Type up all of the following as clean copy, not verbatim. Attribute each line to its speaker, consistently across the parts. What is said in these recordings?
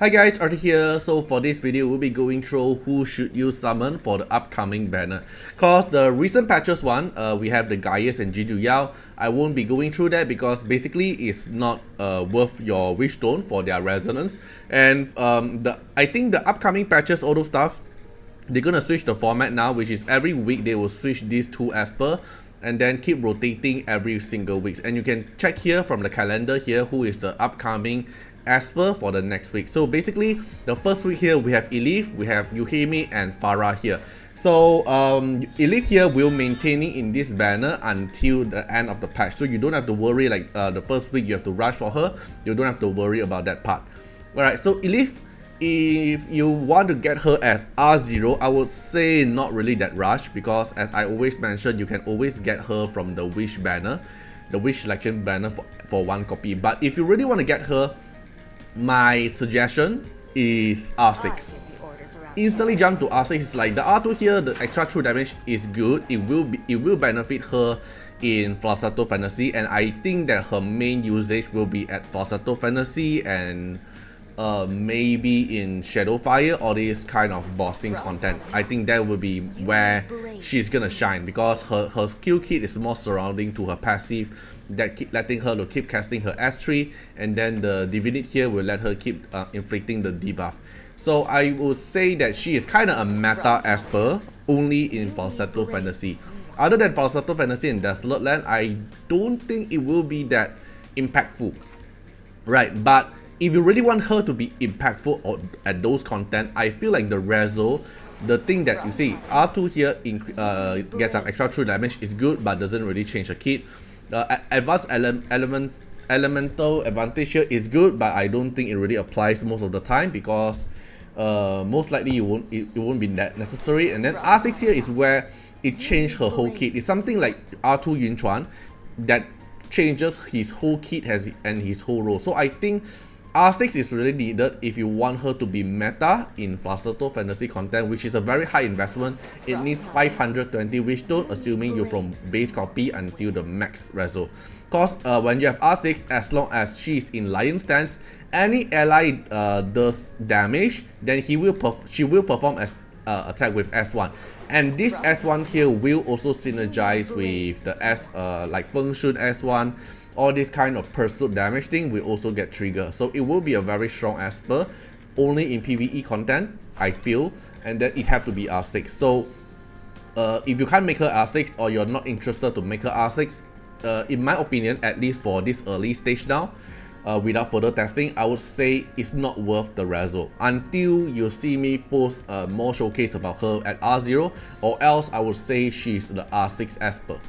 Speaker 1: Hi guys, Artiar here. So for this video, we'll be going through who should you summon for the upcoming banner. Cause the recent patches one, we have the Gaius and Chu Yao. I won't be going through that because basically it's not worth your Wishstone for their resonance. And I think the upcoming patches, all those stuff, they're gonna switch the format now, which is every week they will switch these two as per, and then keep rotating every single week. And you can check here from the calendar here who is the upcoming Esper for the next week. So basically the first week here we have Elif, we have Yuuhime and Farrah here. So Elif here will maintaining in this banner until the end of the patch, so you don't have to worry like the first week you have to rush for her. You don't have to worry about that part. Alright, so Elif, if you want to get her as R0, I would say not really that rush, because as I always mention, you can always get her from the Wish banner, the Wish selection banner for one copy. But if you really want to get her, my suggestion is R6. Instantly jump to R6. It's like the R2 here, the extra true damage is good. It will benefit her in Falsetto Fantasy, and I think that her main usage will be at Falsetto Fantasy and maybe in Shadowfire or this kind of bossing content. I think that will be where she's gonna shine, because her skill kit is more surrounding to her passive that keep letting her to keep casting her S3, and then the Divinate here will let her keep inflicting the debuff. So I would say that she is kind of a meta Esper only in Falsetto Fantasy. Other than Falsetto Fantasy and Desolate Land, I don't think it will be that impactful, right? But if you really want her to be impactful at those content, I feel like the Rezo, the thing that you see, R2 here gets some extra true damage is good, but doesn't really change the kit. Advanced elemental advantage here is good, but I don't think it really applies most of the time, because most likely it won't be that necessary. And then R6 here is where it changed her whole kit. It's something like R2 Yunchuan that changes his whole kit and his whole role. So I think R6 is really needed if you want her to be meta in Falsetto Fantasy content, which is a very high investment. It needs 520 Wishstone, assuming you're from base copy until the max reso. Cause when you have R6, as long as she's in Lion stance, any ally does damage, then she will perform as attack with S1. And this S1 here will also synergize with the like Feng Shun S1. All this kind of pursuit damage thing will also get triggered. So it will be a very strong Esper, only in PvE content, I feel, and then it have to be R6. So if you can't make her R6, or you're not interested to make her R6, in my opinion, at least for this early stage now, without further testing, I would say it's not worth the reso until you see me post more showcase about her at R0, or else I would say she's the R6 Esper.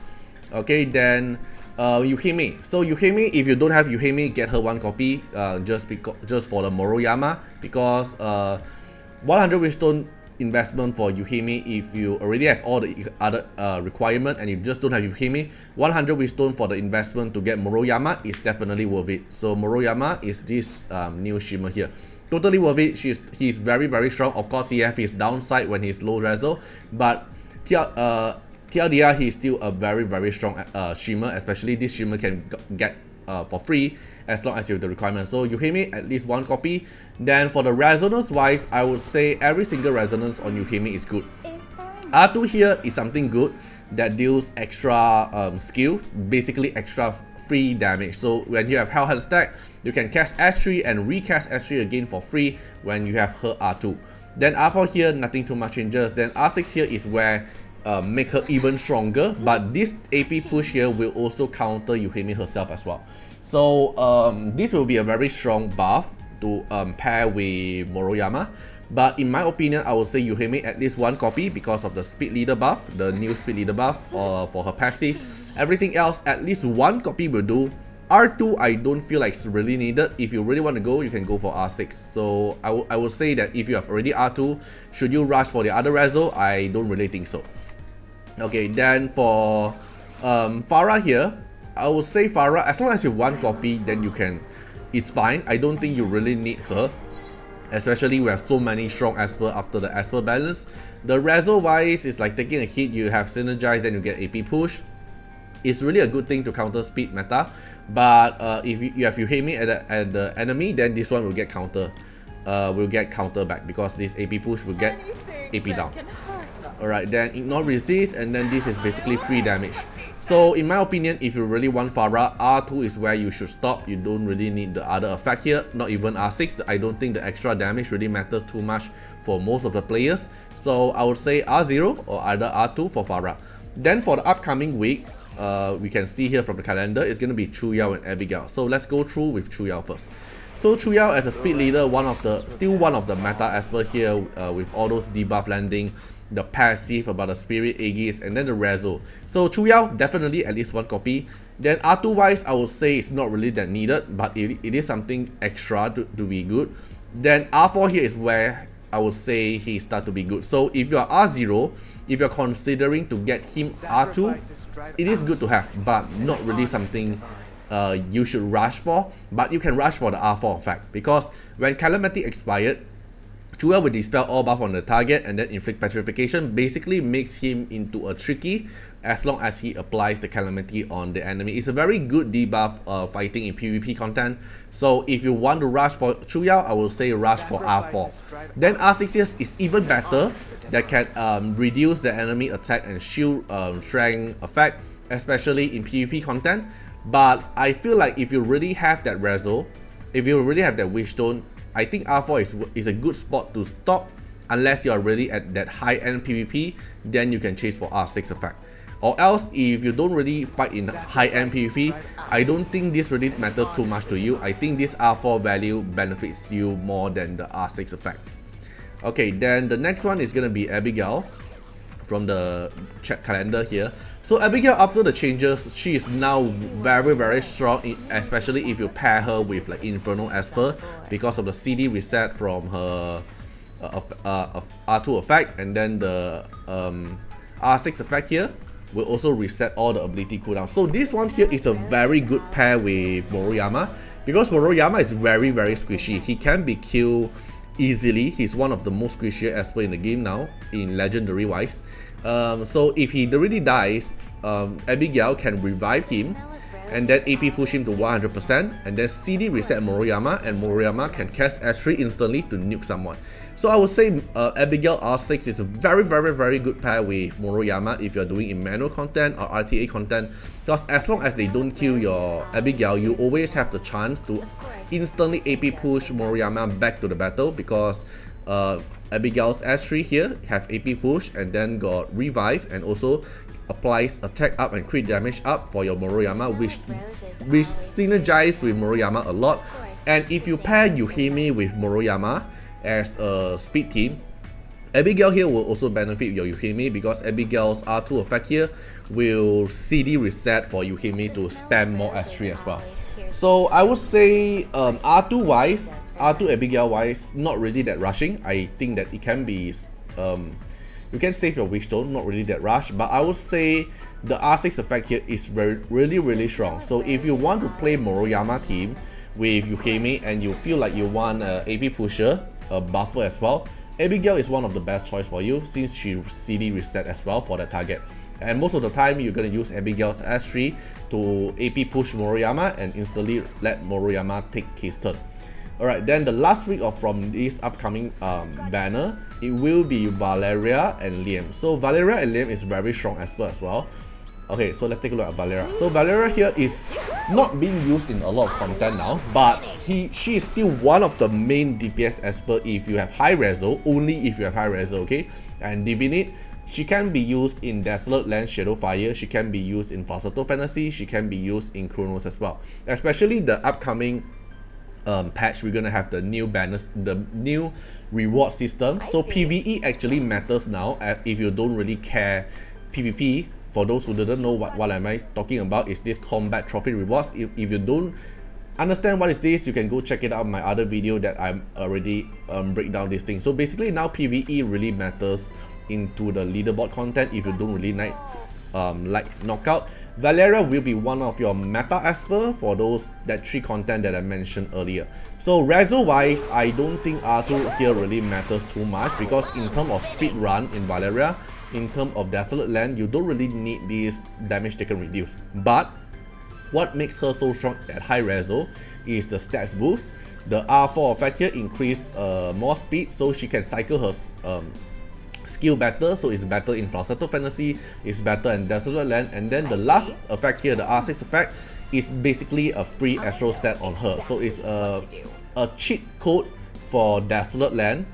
Speaker 1: Okay, then Yuuhime. So Yuuhime, if you don't have Yuuhime, get her one copy just for the Moroyama, because 100 Wishstone investment for Yuuhime, if you already have all the other requirement and you just don't have Yuuhime, 100 Wishstone for the investment to get Moroyama is definitely worth it. So Moroyama is this new shimmer here. Totally worth it. He's very, very strong. Of course, he has his downside when he's low reso, but TLDR, he's still a very, very strong shimmer, especially this shimmer can get for free as long as you have the requirement. So Yuuhime, at least one copy. Then for the resonance wise, I would say every single resonance on Yuuhime is good. R2 here is something good that deals extra skill, basically extra free damage. So when you have Hellhead stack, you can cast S3 and recast S3 again for free when you have her R2. Then R4 here, nothing too much changes. Then R6 here is where make her even stronger, but this AP push here will also counter Yuuhime herself as well. So this will be a very strong buff to pair with Moroyama. But in my opinion, I would say Yuuhime at least one copy because of the speed leader buff, the new speed leader buff for her passive. Everything else, at least one copy will do. R2, I don't feel like it's really needed. If you really want to go, you can go for R6. So I would say that if you have already R2, should you rush for the other reso? I don't really think so. Okay, then for Farrah here, I would say Farrah, as long as you have one copy, then you can, it's fine. I don't think you really need her, especially we have so many strong Esper after the Esper balance. The reso wise is like taking a hit, you have synergize, then you get AP push. It's really a good thing to counter speed meta, but if you have Yuuhime at the enemy, then this one will get counter. will get counter back because this AP push will get AP down. Alright, then ignore resist, and then this is basically free damage. So in my opinion, if you really want Farrah, R2 is where you should stop. You don't really need the other effect here, not even R6. I don't think the extra damage really matters too much for most of the players. So I would say R0 or either R2 for Farrah. Then for the upcoming week, we can see here from the calendar, it's going to be Chu Yao and Abigail. So let's go through with Chu Yao first. So Chu Yao as a speed leader, still one of the meta Esper here, with all those debuff landing, the passive about the Spirit Aegis, and then the Rezo. So Chu Yao, definitely at least one copy. Then R2 wise, I would say it's not really that needed, but it is something extra to be good. Then R4 here is where I would say he start to be good. So if you are R0, if you're considering to get him R2, it is good to have, but not really something you should rush for. But you can rush for the R4 effect, because when Calamity expired, Chu Yao will dispel all buff on the target and then inflict petrification, basically makes him into a tricky as long as he applies the Calamity on the enemy. It's a very good debuff fighting in PvP content. So if you want to rush for Chu Yao, I will say rush for R4. Then R6 is even better, that can reduce the enemy attack and shield strength effect, especially in PvP content. But I feel like if you really have that Rezo, if you really have that Wishstone, I think R4 is a good spot to stop, unless you are really at that high-end PvP, then you can chase for R6 effect. Or else, if you don't really fight in high-end PvP, I don't think this really matters too much to you. I think this R4 value benefits you more than the R6 effect. Okay, then the next one is gonna be Abigail from the chat calendar here. So Abigail, after the changes, she is now very strong, especially if you pair her with like Infernal Esper, because of the CD reset from her R2 effect, and then the R6 effect here will also reset all the ability cooldown. So this one here is a very good pair with Moroyama, because Moroyama is very squishy. He can be killed easily. He's one of the most squishy Esper in the game now, in legendary wise. So if he really dies, Abigail can revive him and then AP push him to 100%, and then CD reset Moroyama, and Moroyama can cast S3 instantly to nuke someone. So I would say Abigail R6 is a very good pair with Moroyama if you're doing in manual content or RTA content, because as long as they don't kill your Abigail, you always have the chance to instantly AP push Moroyama back to the battle, because Abigail's S3 here have AP push and then got revive, and also applies attack up and crit damage up for your Moroyama, which synergize with Moroyama a lot. And if you pair Yuuhime with Moroyama as a speed team, Abigail here will also benefit your Yuuhime, because Abigail's R2 effect here will CD reset for Yuuhime to spam more S3 as well. So I would say R2 wise, R2 Abigail wise, not really that rushing. I think that it can be you can save your Wishstone, not really that rush, but I would say the R6 effect here is really strong. So if you want to play Moroyama team with Yuuhime and you feel like you want an AP pusher, a buffer as well, Abigail is one of the best choice for you, since she CD reset as well for the target. And most of the time you're going to use Abigail's S3 to AP push Moroyama and instantly let Moroyama take his turn. Alright, then the last week from this upcoming banner, it will be Valeria and Liam. So Valeria and Liam is very strong Esper as well. Okay, so let's take a look at Valeria. So Valeria here is not being used in a lot of content now, but she is still one of the main DPS Esper if you have high reso, only if you have high reso, okay? And Divinate, she can be used in Desolate Land Shadowfire, she can be used in Falsetto Fantasy, she can be used in Chronos as well. Especially the upcoming patch, we're gonna have the new banners, the new reward system. So PvE actually matters now, if you don't really care PvP. For those who didn't know what am I talking about, is this combat trophy rewards. If you don't understand what is this, you can go check it out in my other video that I'm already break down this thing. So basically now PvE really matters into the leaderboard content if you don't really like knockout. Valeria will be one of your meta Esper for that 3 content that I mentioned earlier. So reso wise, I don't think R2 here really matters too much, because in terms of speed run in Valeria, in terms of Desolate Land, you don't really need this damage taken reduced. But What makes her so strong at high reso is the stats boost. The R4 effect here increase more speed, so she can cycle her skill better, so it's better in Falsetto Fantasy, it's better in Desolate Land. And then the last effect here, the R6 effect, is basically a free Astro set on her, so it's a cheat code for Desolate Land.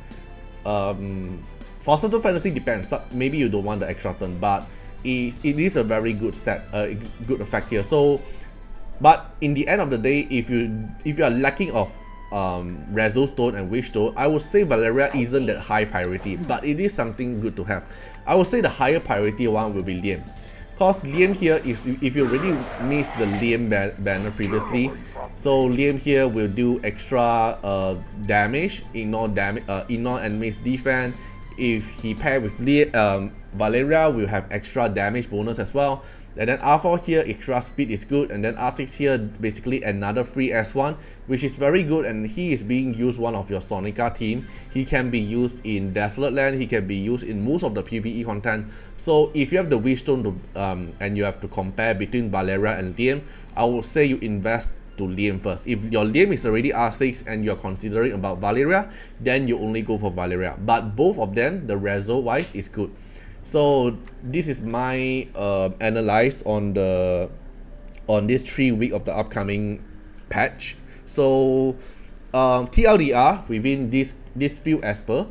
Speaker 1: Falsetto Fantasy depends, maybe you don't want the extra turn, but it is a very good set, good effect here. So but in the end of the day, if you are lacking of Reso Stone and Wishstone, I would say Valeria isn't that high priority, but it is something good to have. I would say the higher priority one will be Liam, cause Liam here, if you already missed the Liam banner previously, so Liam here will do extra damage, ignore enemy's defense. If he paired with Valeria, will have extra damage bonus as well. And then R4 here, extra speed is good, and then R6 here, basically another free S1, which is very good, and he is being used one of your Sonica team. He can be used in Desolate Land, he can be used in most of the PvE content. So if you have the Wishstone and you have to compare between Valeria and Liam, I would say you invest to Liam first. If your Liam is already R6 and you're considering about Valeria, then you only go for Valeria. But both of them, the reso wise, is good. So this is my analyze on this 3 week of the upcoming patch. So TLDR within this few Esper,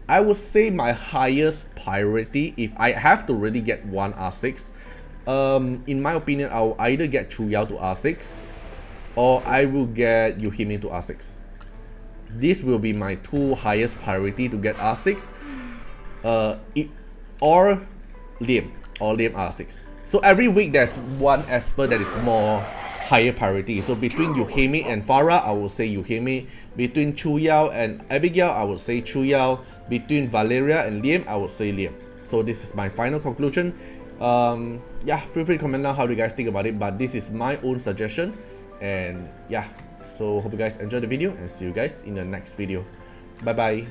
Speaker 1: I would say my highest priority, if I have to really get one R6, in my opinion, I'll either get Chu Yao to R6 or I will get Yuuhime to R6. This will be my 2 highest priority to get R6. Or Liam R6. So every week there's one Esper that is more higher priority. So between Yuuhime and Farrah, I would say Yuuhime. Between Chu Yao and Abigail, I would say Chu Yao. Between Valeria and Liam, I would say Liam. So this is my final conclusion. Yeah, feel free to comment down how do you guys think about it, but this is my own suggestion. And yeah, so hope you guys enjoyed the video and see you guys in the next video. Bye bye.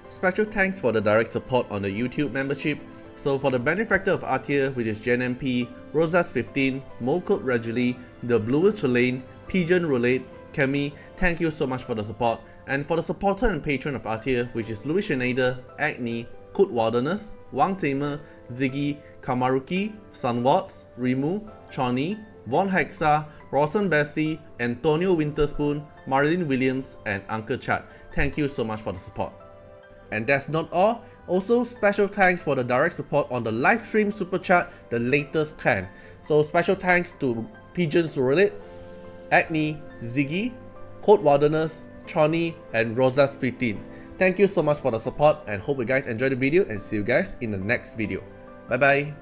Speaker 1: Special thanks for the direct support on the YouTube membership. So for the benefactor of Artiar, which is Gen MP, Rosas15, Molcode Regally, The Bluest Lane, Pigeon Relate, Kemi, thank you so much for the support. And for the supporter and patron of Artiar, which is Louis Schneider, Agni, Code Wilderness, Wang Tamer, Ziggy, Kamaruki, Sunwatts, Rimu, Choni, Von Hexa, Rawson Bessie, Antonio Winterspoon, Marilyn Williams, and Uncle Chad. Thank you so much for the support. And that's not all. Also, special thanks for the direct support on the live stream super chat, the latest 10. So special thanks to Pigeons Relate, Agni, Ziggy, Code Wilderness, Choni, and Rosas15. Thank you so much for the support and hope you guys enjoyed the video and see you guys in the next video. Bye bye.